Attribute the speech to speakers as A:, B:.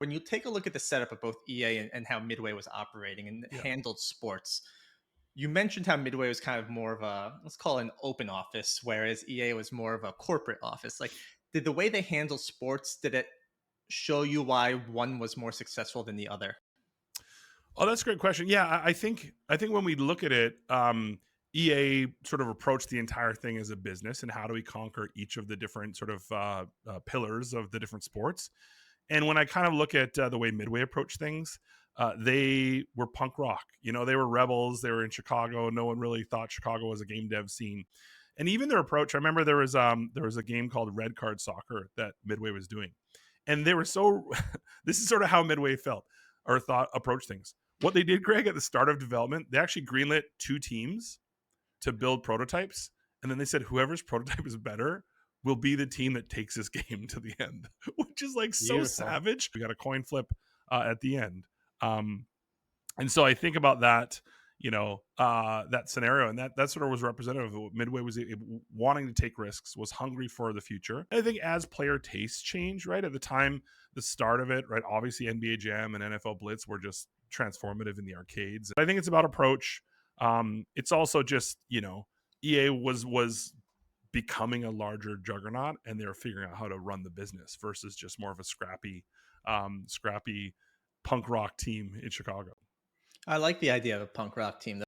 A: when you take a look at the setup of both EA and how Midway was operating and
B: Yeah.
A: handled sports, you mentioned how Midway was kind of more of a, let's call it an open office, whereas EA was more of a corporate office. Like, did the way they handle sports, did it show you why one was more successful than the other?
B: Oh, that's a great question. Yeah, I think when we look at it, EA sort of approached the entire thing as a business, and how do we conquer each of the different sort of pillars of the different sports. And when I kind of look at the way Midway approached things, they were punk rock. You know, they were rebels. They were in Chicago. No one really thought Chicago was a game dev scene. And even their approach, I remember there was a game called Red Card Soccer that Midway was doing, and they were so. This is sort of how Midway felt or thought approach things. What they did, Greg, at the start of development, they actually greenlit two teams to build prototypes, and then they said whoever's prototype is better will be the team that takes this game to the end, which is like so
A: Beautiful.
B: savage. We got a coin flip at the end. Um, and so I think about that, that scenario, and that sort of was representative of what Midway was wanting to take risks, was hungry for the future. And I think as player tastes change, right at the time, the start of it, right, obviously NBA Jam and NFL Blitz were just transformative in the arcades. I think it's about approach. It's also just, EA was becoming a larger juggernaut, and they were figuring out how to run the business versus just more of a scrappy punk rock team in Chicago.
A: I like the idea of a punk rock team.